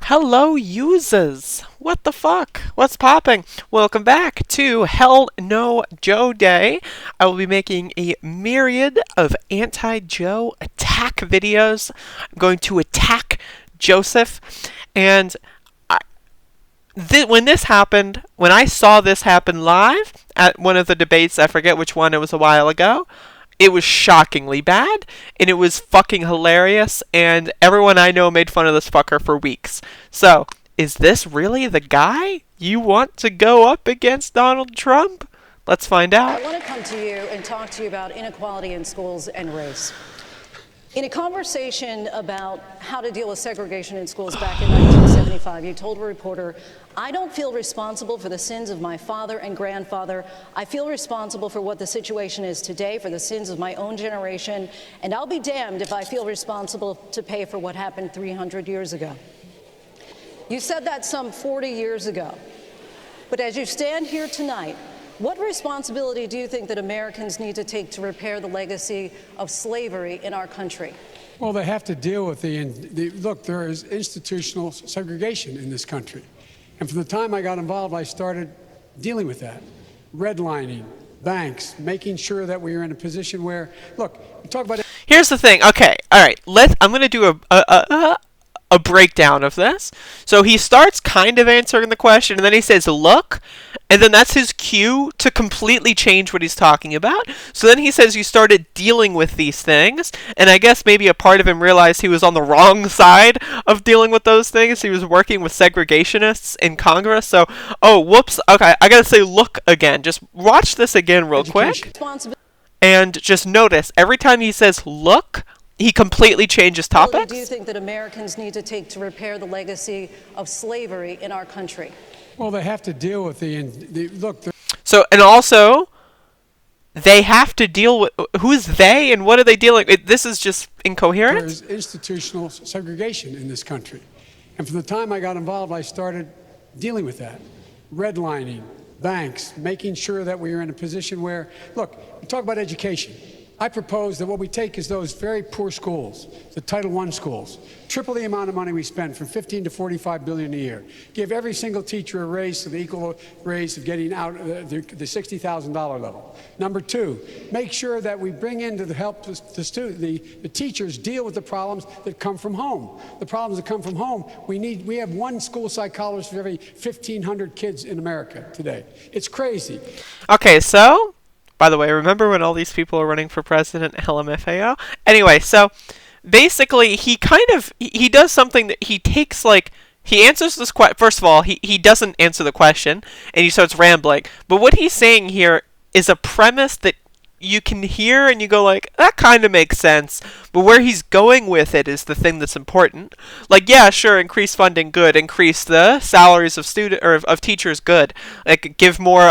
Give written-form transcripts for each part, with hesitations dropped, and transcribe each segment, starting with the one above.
Hello, users! What the fuck? What's popping? Welcome back to Hell No Joe Day. I will be making a myriad of anti-Joe attack videos. I'm going to attack Joseph. And when this happened, when I saw this happen live at one of the debates, I forget which one, it was a while ago, it was shockingly bad, and it was fucking hilarious, and everyone I know made fun of this fucker for weeks. So, is this really the guy you want to go up against Donald Trump? Let's find out. I want to come to you and talk to you about inequality in schools and race. In a conversation about how to deal with segregation in schools back in 1975, you told a reporter, "I don't feel responsible for the sins of my father and grandfather. I feel responsible for what the situation is today, for the sins of my own generation, and I'll be damned if I feel responsible to pay for what happened 300 years ago." You said that some 40 years ago. But as you stand here tonight, what responsibility do you think that Americans need to take to repair the legacy of slavery in our country? Well, they have to deal with look, there is institutional segregation in this country. And from the time I got involved, I started dealing with that. Redlining, banks, making sure that we are in a position where, look, we talk about... Here's the thing. Okay, all right. I'm going to do a breakdown of this. So he starts kind of answering the question, and then he says, look, and then that's his cue to completely change what he's talking about. So then he says you started dealing with these things, and I guess maybe a part of him realized he was on the wrong side of dealing with those things. He was working with segregationists in Congress, so, oh, whoops, okay, I gotta say look again. Just watch this again real quick, and just notice, every time he says look, he completely changes topics. What do you think that Americans need to take to repair the legacy of slavery in our country? Well, they have to deal with look. So, and also, they have to deal with, who's they and what are they dealing with? This is just incoherent. There's institutional segregation in this country. And from the time I got involved, I started dealing with that. Redlining, banks, making sure that we are in a position where, look, we talk about education. I propose that what we take is those very poor schools, the Title I schools, triple the amount of money we spend, from 15 to 45 billion a year. Give every single teacher a raise to the equal raise of getting out the $60,000 level. Number two, make sure that we bring in to help the teachers deal with the problems that come from home. The problems that come from home, we have one school psychologist for every 1,500 kids in America today. It's crazy. Okay, so... By the way, remember when all these people are running for president? LMFAO? Anyway, so basically he does something that he takes, like, he answers this question. First of all, he doesn't answer the question, and he starts rambling. But what he's saying here is a premise that you can hear and you go like, that kind of makes sense, but where he's going with it is the thing that's important. Like, yeah, sure, increase funding, good. Increase the salaries of of teachers, good. Like, give more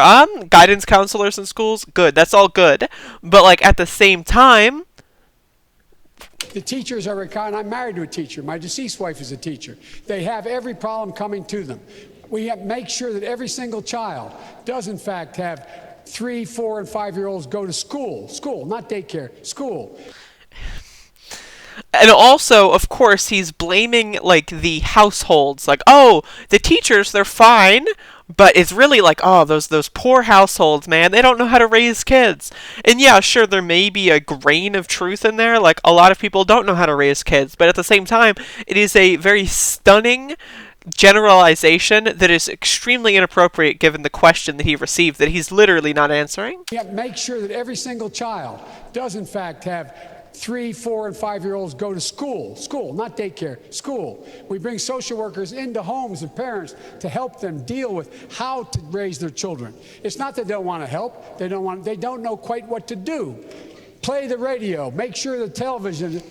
guidance counselors in schools, good. That's all good. But like at the same time, the teachers are required. I'm married to a teacher. My deceased wife is a teacher. They have every problem coming to them. We have to make sure that every single child does in fact have 3, 4, and 5-year-olds go to school, not daycare, school. And also, of course, he's blaming, like, the households. Like, oh, the teachers, they're fine, but it's really like, oh, those poor households, man, they don't know how to raise kids. And yeah, sure, there may be a grain of truth in there. Like, a lot of people don't know how to raise kids. But at the same time, it is a very stunning generalization that is extremely inappropriate given the question that he received that he's literally not answering. Yeah, make sure that every single child does in fact have 3, 4, and 5-year-olds go to school, not daycare, school. We bring social workers into homes of parents to help them deal with how to raise their children. It's not that they don't want to help, they don't know quite what to do. Play the radio, make sure the television,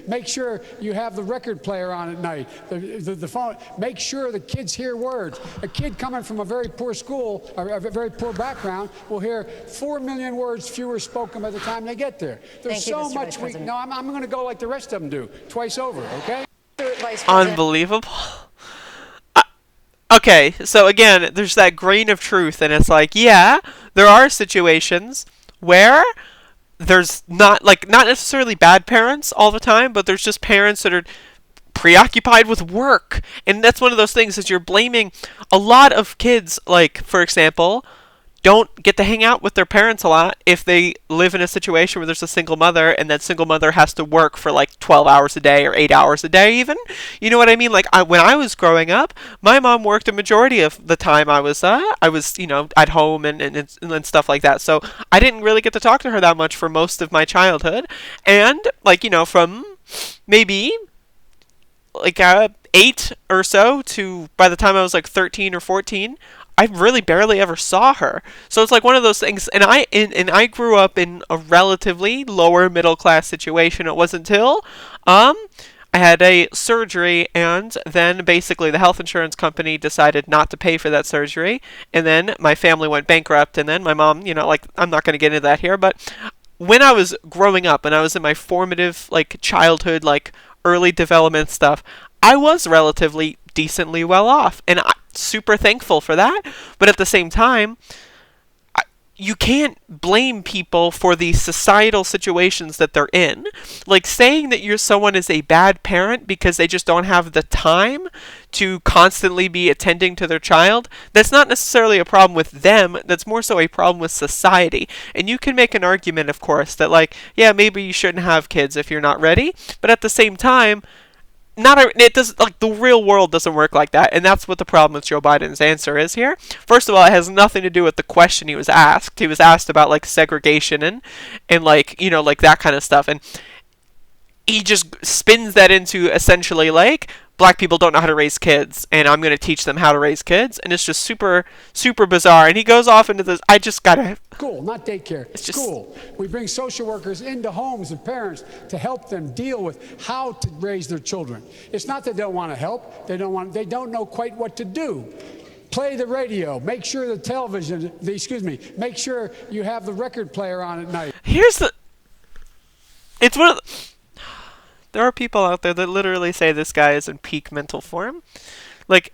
make sure you have the record player on at night, the phone, make sure the kids hear words. A kid coming from a very poor school, or a very poor background, will hear 4 million words fewer spoken by the time they get there. There's so much no, I'm going to go like the rest of them do, twice over, okay? Unbelievable. Okay, so again, there's that grain of truth, and it's like, yeah, there are situations where there's not necessarily bad parents all the time, but there's just parents that are preoccupied with work. And that's one of those things, is you're blaming a lot of kids, like, for example, don't get to hang out with their parents a lot if they live in a situation where there's a single mother, and that single mother has to work for like 12 hours a day or 8 hours a day even. You know what I mean? Like, when I was growing up, my mom worked a majority of the time I was at home and stuff like that. So I didn't really get to talk to her that much for most of my childhood. And like, from maybe like 8 or so to by the time I was like 13 or 14, I really barely ever saw her. So it's like one of those things. And I grew up in a relatively lower middle class situation. It wasn't until I had a surgery, and then basically the health insurance company decided not to pay for that surgery, and then my family went bankrupt, and then my mom, like, I'm not going to get into that here, but when I was growing up and I was in my formative, like, childhood, like, early development stuff, I was relatively decently well off, and I'm super thankful for that. But at the same time, you can't blame people for the societal situations that they're in. Like, saying that someone is a bad parent because they just don't have the time to constantly be attending to their child, that's not necessarily a problem with them, that's more so a problem with society. And you can make an argument, of course, that, like, yeah, maybe you shouldn't have kids if you're not ready, but at the same time, it does, like, the real world doesn't work like that, and that's what the problem with Joe Biden's answer is here. First of all, it has nothing to do with the question he was asked. He was asked about, like, segregation and like, like, that kind of stuff, and he just spins that into essentially like, black people don't know how to raise kids, and I'm going to teach them how to raise kids, and it's just super, super bizarre. And he goes off into this, I just gotta... School, not daycare. It's school. We bring social workers into homes of parents to help them deal with how to raise their children. It's not that they don't want to help. They don't know quite what to do. Play the radio. Make sure the television, make sure you have the record player on at night. It's one of the... There are people out there that literally say this guy is in peak mental form. Like,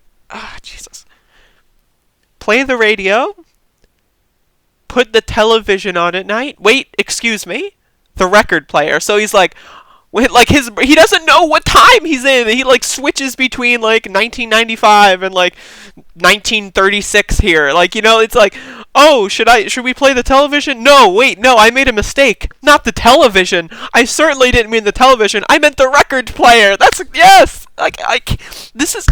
Jesus. Play the radio. Put the television on at night. Wait, excuse me? The record player. So he's like, he doesn't know what time he's in. He like switches between like 1995 and like 1936 here. Like, it's like, oh, should we play the television? No, wait, no, I made a mistake. Not the television. I certainly didn't mean the television. I meant the record player. Yes. This is,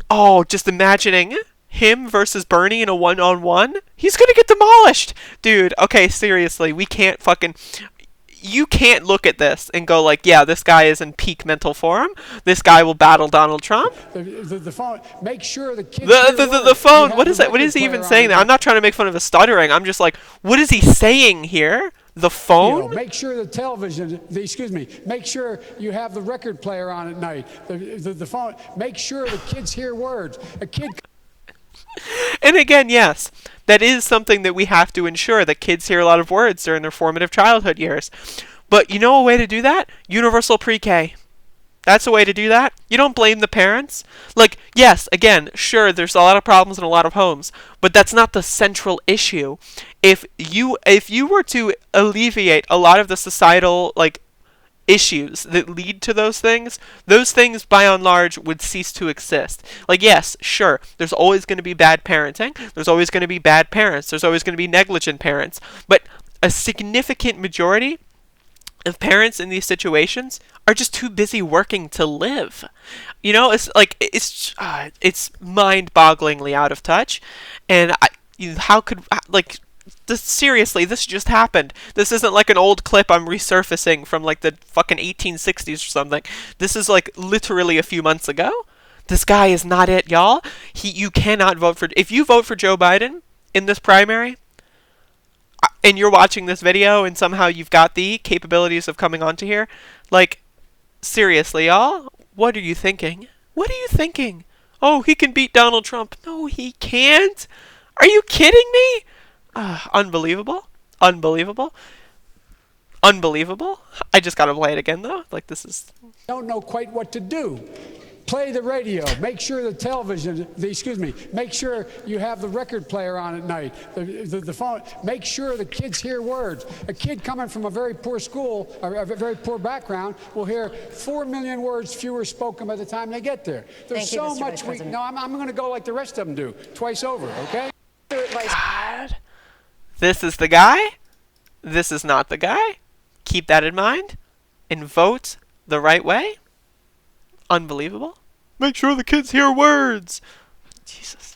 oh, just imagining him versus Bernie in a one-on-one. He's gonna get demolished. Dude, okay, seriously, you can't look at this and go like, yeah, this guy is in peak mental form. This guy will battle Donald Trump. The phone. Make sure the kids. The phone. What is that? What is he even saying there? I'm not trying to make fun of his stuttering. I'm just like, what is he saying here? The phone. Make sure the television. Make sure you have the record player on at night. The phone. Make sure the kids hear words. A kid. And again, yes, that is something that we have to ensure, that kids hear a lot of words during their formative childhood years. But you know a way to do that? Universal pre-K. That's a way to do that. You don't blame the parents. Like, yes, again, sure, there's a lot of problems in a lot of homes, but that's not the central issue. If you were to alleviate a lot of the societal, like, issues that lead to those things by and large would cease to exist. Like, yes, sure, there's always going to be bad parenting, there's always going to be bad parents, there's always going to be negligent parents, but a significant majority of parents in these situations are just too busy working to live. It's like, it's mind-bogglingly out of touch, and how could, like, seriously, this just happened. This isn't like an old clip I'm resurfacing from like the fucking 1860s or something. This is like literally a few months ago. This guy is not it, y'all. You cannot vote for... If you vote for Joe Biden in this primary, and you're watching this video and somehow you've got the capabilities of coming onto here, like, seriously, y'all, what are you thinking? What are you thinking? Oh, he can beat Donald Trump. No, he can't. Are you kidding me? Unbelievable. Unbelievable. Unbelievable. I just gotta play it again, though. Like, this is... Don't know quite what to do. Play the radio. Make sure the television, make sure you have the record player on at night, the phone. Make sure the kids hear words. A kid coming from a very poor school, or a very poor background, will hear 4 million words fewer spoken by the time they get there. There's so much. No, I'm going to go like the rest of them do, twice over, okay? God. This is the guy. This is not the guy. Keep that in mind. And vote the right way. Unbelievable. Make sure the kids hear words. Jesus.